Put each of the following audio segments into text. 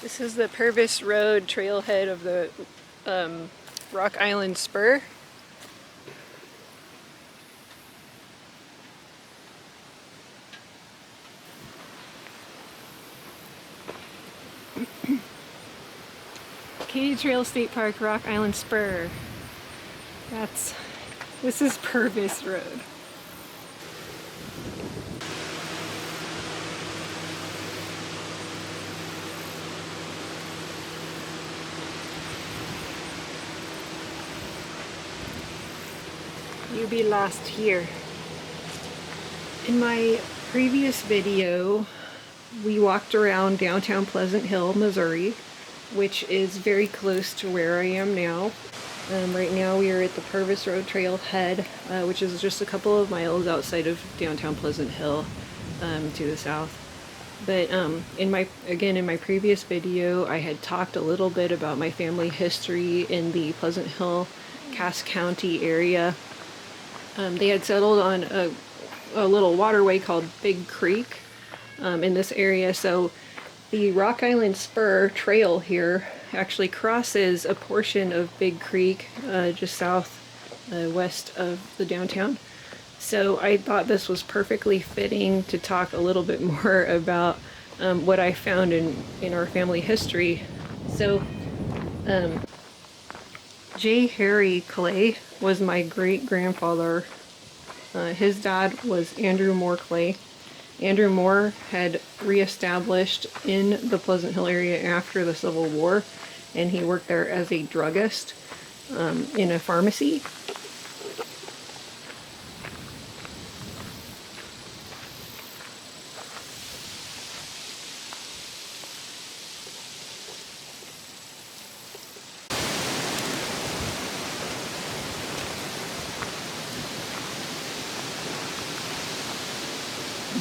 This is the Purvis Road trailhead of the Rock Island Spur. Katy Trail State Park, Rock Island Spur. This is Purvis Road. You be lost here. In my previous video, we walked around downtown Pleasant Hill, Missouri, which is very close to where I am now. Right now we are at the Purvis Road trailhead, which is just a couple of miles outside of downtown Pleasant Hill to the south. But in my previous video, I had talked a little bit about my family history in the Pleasant Hill, Cass County area. They had settled on a little waterway called Big Creek in this area, so the Rock Island Spur trail here actually crosses a portion of Big Creek just west of the downtown. So I thought this was perfectly fitting to talk a little bit more about what I found in our family history. So J. Harry Clay was my great-grandfather. His dad was Andrew Moore Clay. Andrew Moore had reestablished in the Pleasant Hill area after the Civil War, and he worked there as a druggist in a pharmacy.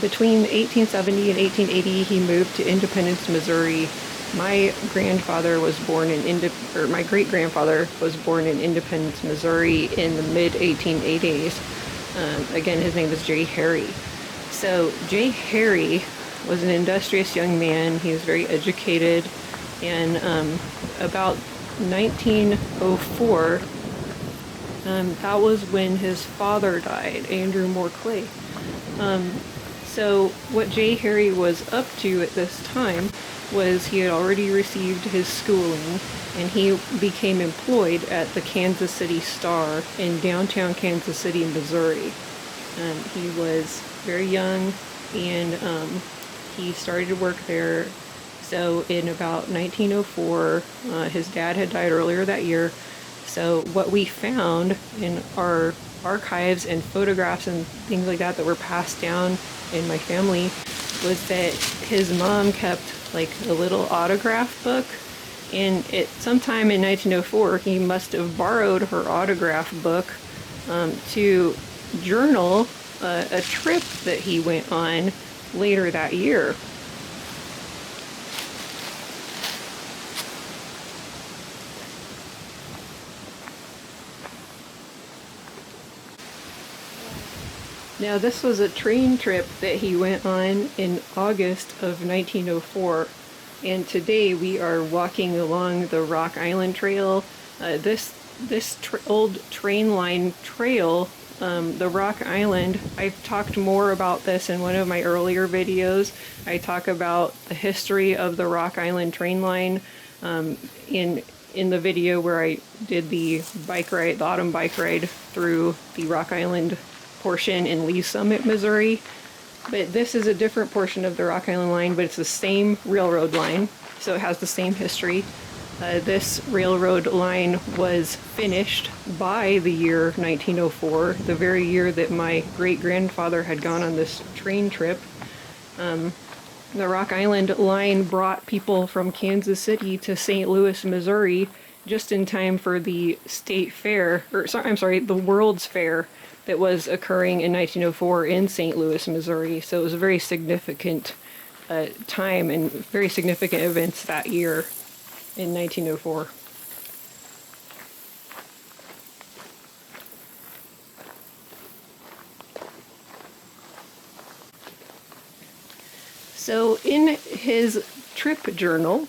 Between 1870 and 1880, he moved to Independence, Missouri. My grandfather was born my great-grandfather was born in Independence, Missouri in the mid-1880s. Again, his name is J. Harry. So J. Harry was an industrious young man. He was very educated, and about 1904, that was when his father died, Andrew Moore Clay. So what J. Harry was up to at this time was he had already received his schooling, and he became employed at the Kansas City Star in downtown Kansas City, Missouri. He was very young, and he started to work there. So in about 1904, his dad had died earlier that year. So what we found in our archives and photographs and things like that were passed down in my family was that his mom kept like a little autograph book, and sometime in 1904 he must have borrowed her autograph book to journal a trip that he went on later that year. Now, this was a train trip that he went on in August of 1904, and today we are walking along the Rock Island Trail. This old train line trail, the Rock Island, I've talked more about this in one of my earlier videos. I talk about the history of the Rock Island train line in the video where I did the autumn bike ride through the Rock Island portion in Lee Summit, Missouri. But this is a different portion of the Rock Island line, but it's the same railroad line, so it has the same history. This railroad line was finished by the year 1904, the very year that my great-grandfather had gone on this train trip. The Rock Island line brought people from Kansas City to St. Louis, Missouri, just in time for the state fair, the World's Fair that was occurring in 1904 in St. Louis, Missouri. So it was a very significant time and very significant events that year in 1904. So in his trip journal,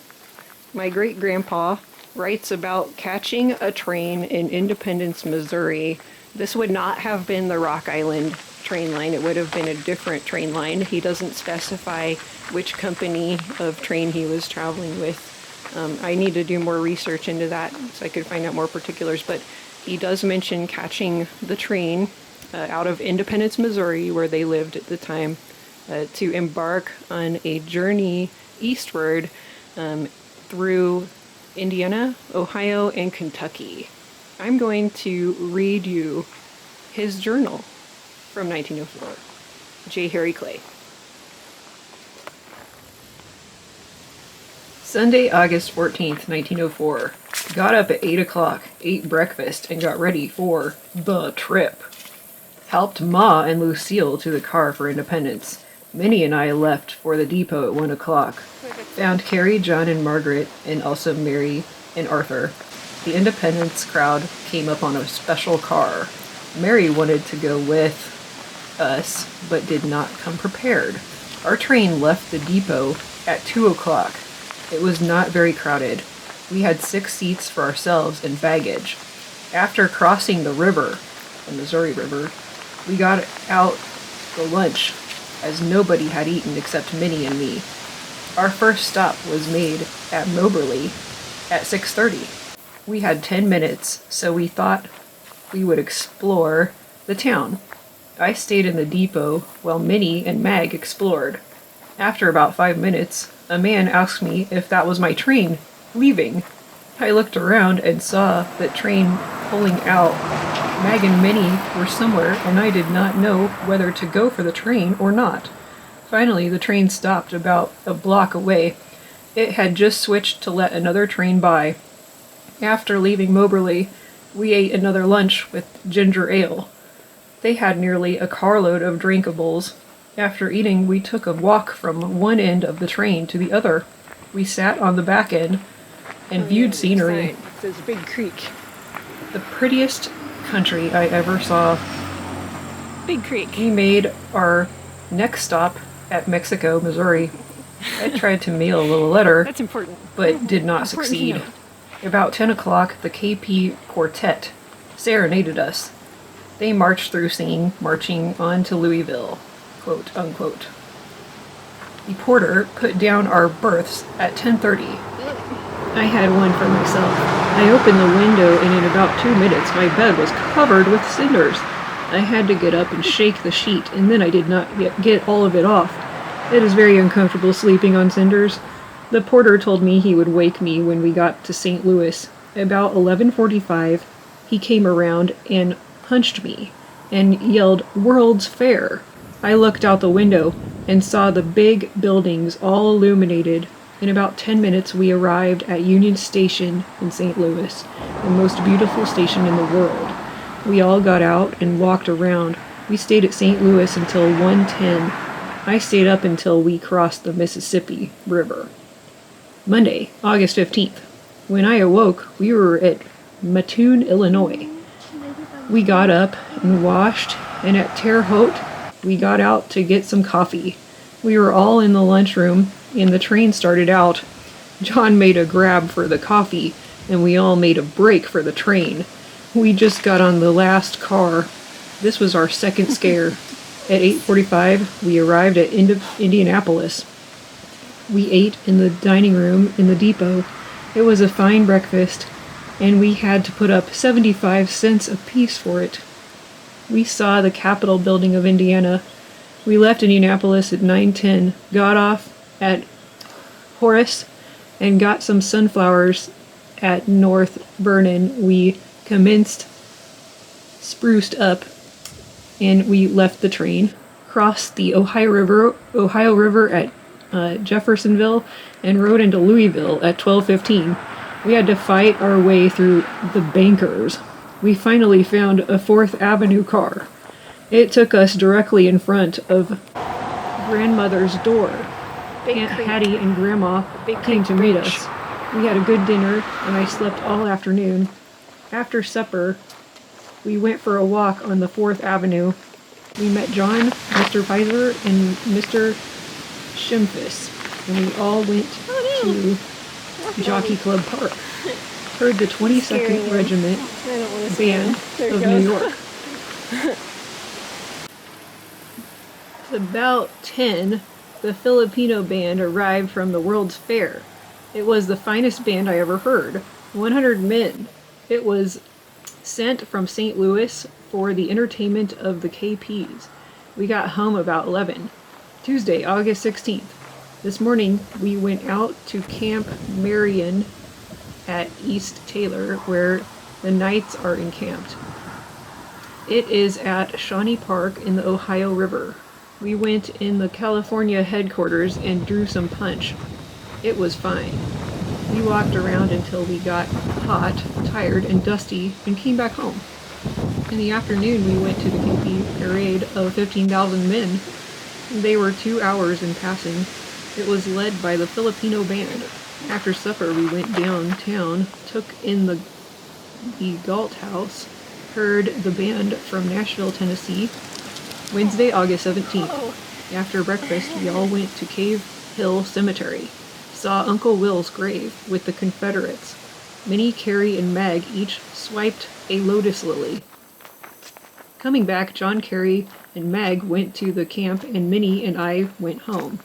My great-grandpa writes about catching a train in Independence, Missouri. This would not have been the Rock Island train line. It would have been a different train line. He doesn't specify which company of train he was traveling with. I need to do more research into that so I could find out more particulars, but he does mention catching the train out of Independence, Missouri, where they lived at the time, to embark on a journey eastward through Indiana, Ohio, and Kentucky. I'm going to read you his journal from 1904. J. Harry Clay. Sunday, August 14th, 1904. Got up at 8 o'clock, ate breakfast, and got ready for the trip. Helped Ma and Lucille to the car for Independence. Minnie and I left for the depot at 1 o'clock. Found Carrie, John, and Margaret, and also Mary and Arthur. The Independence crowd came up on a special car. Mary wanted to go with us, but did not come prepared. Our train left the depot at 2 o'clock. It was not very crowded. We had 6 seats for ourselves and baggage. After crossing the river, the Missouri River, we got out the lunch, as nobody had eaten except Minnie and me. Our first stop was made at Moberly at 6:30. We had 10 minutes, so we thought we would explore the town. I stayed in the depot while Minnie and Mag explored. After about 5 minutes, a man asked me if that was my train leaving. I looked around and saw the train pulling out. Mag and Minnie were somewhere, and I did not know whether to go for the train or not. Finally, the train stopped about a block away. It had just switched to let another train by. After leaving Moberly, we ate another lunch with ginger ale. They had nearly a carload of drinkables. After eating, we took a walk from one end of the train to the other. We sat on the back end and viewed scenery. There's a big creek. The prettiest country I ever saw. Big creek. We made our next stop at Mexico, Missouri. I tried to mail a little letter, That's important. but did not Important to succeed. know. About 10 o'clock, the KP Quartet serenaded us. They marched through singing, marching on to Louisville, quote unquote. The porter put down our berths at 10:30. I had one for myself. I opened the window, and in about 2 minutes my bed was covered with cinders. I had to get up and shake the sheet, and then I did not yet get all of it off. It is very uncomfortable sleeping on cinders. The porter told me he would wake me when we got to St. Louis. About 11:45, he came around and punched me and yelled, "World's Fair." I looked out the window and saw the big buildings all illuminated. In about 10 minutes, we arrived at Union Station in St. Louis, the most beautiful station in the world. We all got out and walked around. We stayed at St. Louis until 1:10. I stayed up until we crossed the Mississippi River. Monday, August 15th. When I awoke, we were at Mattoon, Illinois. We got up and washed, and at Terre Haute, we got out to get some coffee. We were all in the lunchroom, and the train started out. John made a grab for the coffee, and we all made a break for the train. We just got on the last car. This was our second scare. At 8:45, we arrived at Indianapolis. We ate in the dining room in the depot. It was a fine breakfast, and we had to put up 75 cents apiece for it. We saw the Capitol building of Indiana. We left Indianapolis at 9:10, got off at Horace, and got some sunflowers at North Vernon. We commenced, spruced up, and we left the train, crossed the Ohio River at Jeffersonville, and rode into Louisville at 12:15. We had to fight our way through the bankers. We finally found a 4th Avenue car. It took us directly in front of grandmother's door. Aunt Hattie and Grandma came to meet us. We had a good dinner, and I slept all afternoon. After supper, we went for a walk on the 4th Avenue. We met John, Mr. Pizer, and Mr. Shimfus, and we all went to Jockey Club Park. Heard the 22nd Regiment I don't want to Band There of it New goes. York. It's about 10, the Filipino band arrived from the World's Fair. It was the finest band I ever heard. 100 men. It was sent from St. Louis for the entertainment of the KPs. We got home about 11. Tuesday, August 16th. This morning we went out to Camp Marion at East Taylor, where the Knights are encamped. It is at Shawnee Park in the Ohio River. We went in the California headquarters and drew some punch. It was fine. We walked around until we got hot, tired, and dusty, and came back home. In the afternoon, we went to the KP parade of 15,000 men. They were 2 hours in passing. It was led by the Filipino band. After supper, we went downtown, took in the Galt House, heard the band from Nashville, Tennessee. Wednesday, August 17th. After breakfast, we all went to Cave Hill Cemetery. Saw Uncle Will's grave with the Confederates. Minnie, Carrie, and Mag each swiped a lotus lily. Coming back, John, Carrie, and Mag went to the camp, and Minnie and I went home.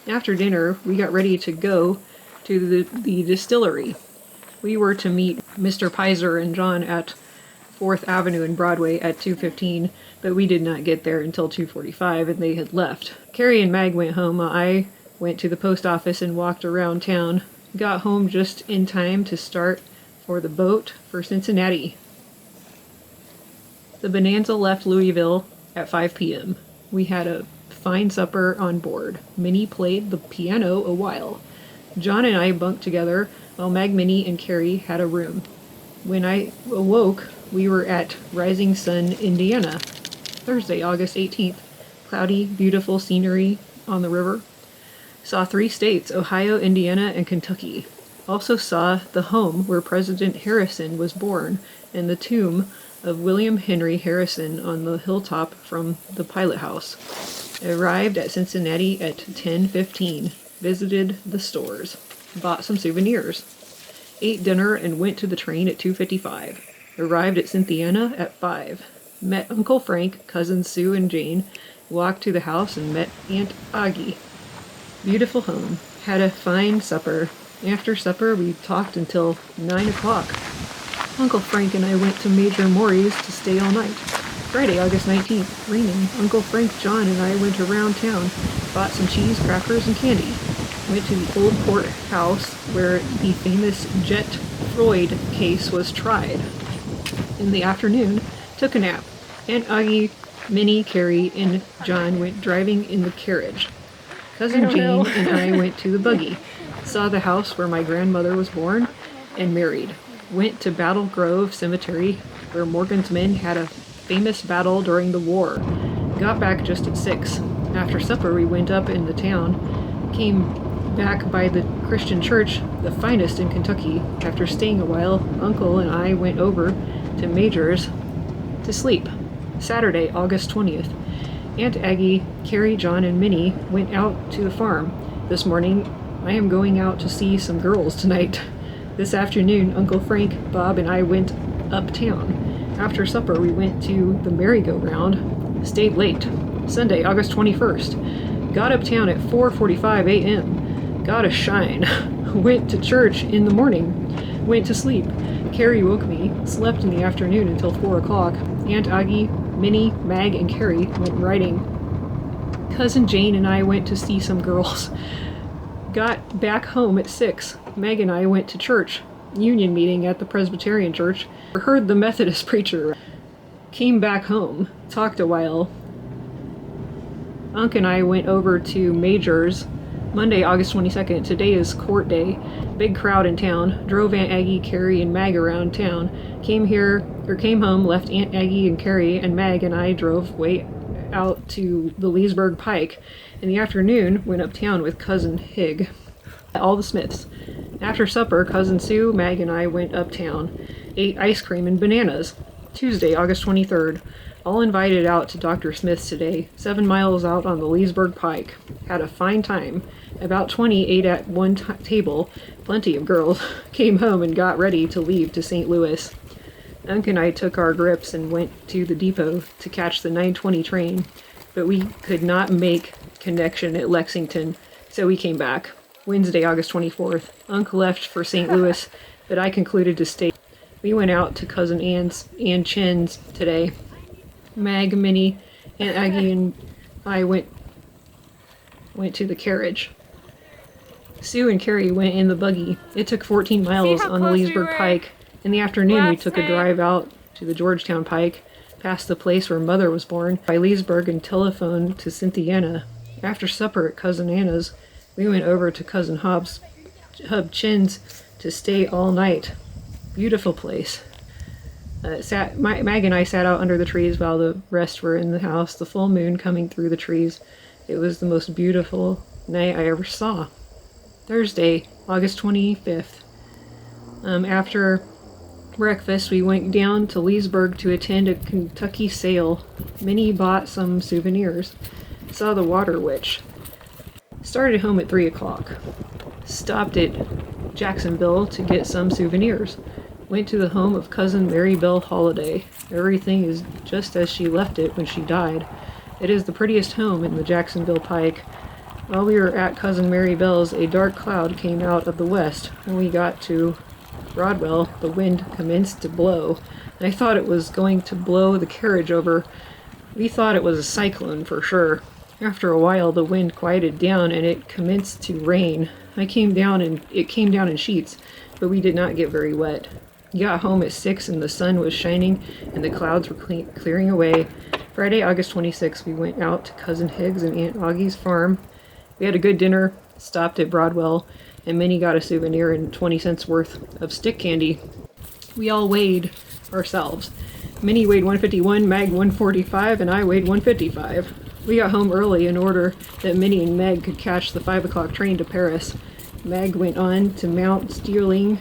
After dinner, we got ready to go to the distillery. We were to meet Mr. Pizer and John at 4th Avenue and Broadway at 2:15, but we did not get there until 2:45 and they had left. Carrie and Mag went home. I went to the post office and walked around town. Got home just in time to start for the boat for Cincinnati. The Bonanza left Louisville at 5 p.m. We had a fine supper on board. Minnie played the piano a while. John and I bunked together while Mag, Minnie, and Carrie had a room. When I awoke, we were at Rising Sun, Indiana. Thursday, August 18th. Cloudy, beautiful scenery on the river. Saw 3 states, Ohio, Indiana, and Kentucky. Also saw the home where President Harrison was born and the tomb of William Henry Harrison on the hilltop from the pilot house. Arrived at Cincinnati at 10:15. Visited the stores. Bought some souvenirs. Ate dinner and went to the train at 2:55. Arrived at Cynthiana at 5. Met Uncle Frank, cousins Sue and Jane. Walked to the house and met Aunt Augie. Beautiful home. Had a fine supper. After supper, we talked until 9 o'clock. Uncle Frank and I went to Major Maury's to stay all night. Friday, August 19th. Raining. Uncle Frank, John, and I went around town. Bought some cheese, crackers, and candy. Went to the old courthouse where the famous Jet Freud case was tried. In the afternoon, took a nap. Aunt Augie, Minnie, Carrie, and John went driving in the carriage. Cousin Jane and I went to the buggy. Saw the house where my grandmother was born and married. Went to Battle Grove Cemetery where Morgan's men had a famous battle during the war. Got back just at 6. After supper, we went up in the town. Came back by the Christian church, the finest in Kentucky. After staying a while, Uncle and I went over to Major's to sleep. Saturday, August 20th. Aunt Aggie, Carrie, John, and Minnie went out to the farm. This morning, I am going out to see some girls tonight. This afternoon, Uncle Frank, Bob, and I went uptown. After supper, we went to the merry-go-round. Stayed late. Sunday, August 21st. Got uptown at 4:45 a.m. Got a shine. Went to church in the morning. Went to sleep. Carrie woke me. Slept in the afternoon until 4 o'clock. Aunt Augie, Minnie, Mag, and Carrie went riding. Cousin Jane and I went to see some girls. Got back home at 6. Meg and I went to church. Union meeting at the Presbyterian church. Heard the Methodist preacher. Came back home. Talked a while. Unc and I went over to Major's. Monday, August 22nd. Today is court day. Big crowd in town. Drove Aunt Aggie, Carrie, and Mag around town. Came home, left Aunt Aggie and Carrie and Mag and I drove way out to the Leesburg Pike. In the afternoon, went uptown with Cousin Hig. All the Smiths. After supper, Cousin Sue, Mag, and I went uptown. Ate ice cream and bananas. Tuesday, August 23rd. All invited out to Dr. Smith's today, 7 miles out on the Leesburg Pike. Had a fine time. About 20 ate at one table. Plenty of girls came home and got ready to leave to St. Louis. Unc and I took our grips and went to the depot to catch the 9:20 train, but we could not make connection at Lexington, so we came back. Wednesday, August 24th. Unc left for St. Louis, but I concluded to stay. We went out to Cousin Ann Chin's today. Mag, Minnie, Aunt Aggie, and I went to the carriage. Sue and Carrie went in the buggy. It took 14 miles on the Leesburg Pike. In the afternoon, we took a drive out to the Georgetown Pike, past the place where Mother was born, by Leesburg, and telephoned to Cynthiana. After supper at Cousin Anna's, we went over to Cousin Hub Chin's to stay all night. Beautiful place. Mag and I sat out under the trees while the rest were in the house, the full moon coming through the trees. It was the most beautiful night I ever saw. Thursday, August 25th. After breakfast, we went down to Leesburg to attend a Kentucky sale. Minnie bought some souvenirs. Saw the water witch. Started home at 3 o'clock. Stopped at Jacksonville to get some souvenirs. Went to the home of Cousin Mary Bell Holiday. Everything is just as she left it when she died. It is the prettiest home in the Jacksonville Pike. While we were at Cousin Mary Bell's, a dark cloud came out of the west. When we got to Broadwell, the wind commenced to blow. I thought it was going to blow the carriage over. We thought it was a cyclone for sure. After a while, the wind quieted down and it commenced to rain. It came down in sheets, but we did not get very wet. Got home at 6 and the sun was shining and the clouds were clearing away. Friday, August 26th, we went out to Cousin Higgs and Aunt Augie's farm. We had a good dinner, stopped at Broadwell, and Minnie got a souvenir and 20 cents worth of stick candy. We all weighed ourselves. Minnie weighed 151, Mag 145, and I weighed 155. We got home early in order that Minnie and Meg could catch the 5 o'clock train to Paris. Meg went on to Mount Sterling.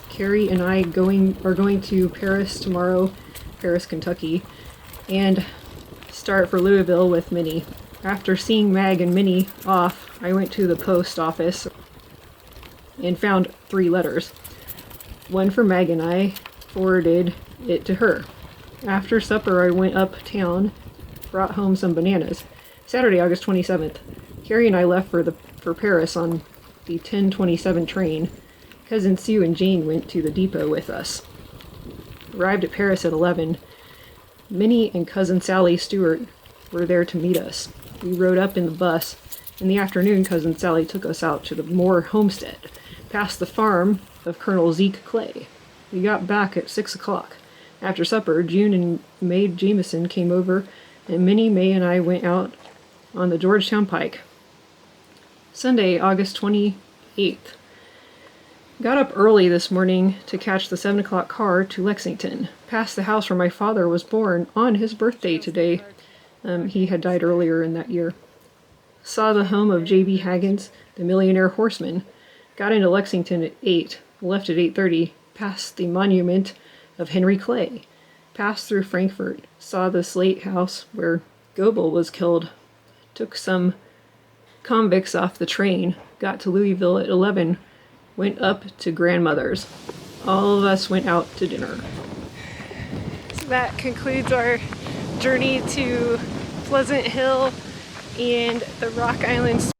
Carrie and I are going to Paris tomorrow, Paris, Kentucky, and start for Louisville with Minnie. After seeing Mag and Minnie off, I went to the post office and found 3 letters. One for Mag and I forwarded it to her. After supper, I went uptown, brought home some bananas. Saturday, August 27th. Carrie and I left for Paris on the 10:27 train. Cousin Sue and Jane went to the depot with us. Arrived at Paris at 11. Minnie and Cousin Sally Stewart were there to meet us. We rode up in the bus. In the afternoon, Cousin Sally took us out to the Moore homestead, past the farm of Colonel Zeke Clay. We got back at 6 o'clock. After supper, June and Maid Jameson came over, and Minnie, May, and I went out on the Georgetown Pike. Sunday, August 28th. Got up early this morning to catch the 7 o'clock car to Lexington. Passed the house where my father was born on his birthday today. He had died earlier in that year. Saw the home of J.B. Haggins, the millionaire horseman. Got into Lexington at 8. Left at 8:30. Passed the monument of Henry Clay. Passed through Frankfort. Saw the Slate House where Goebel was killed. Took some convicts off the train. Got to Louisville at 11. Went up to grandmother's. All of us went out to dinner. So that concludes our journey to Pleasant Hill and the Rock Island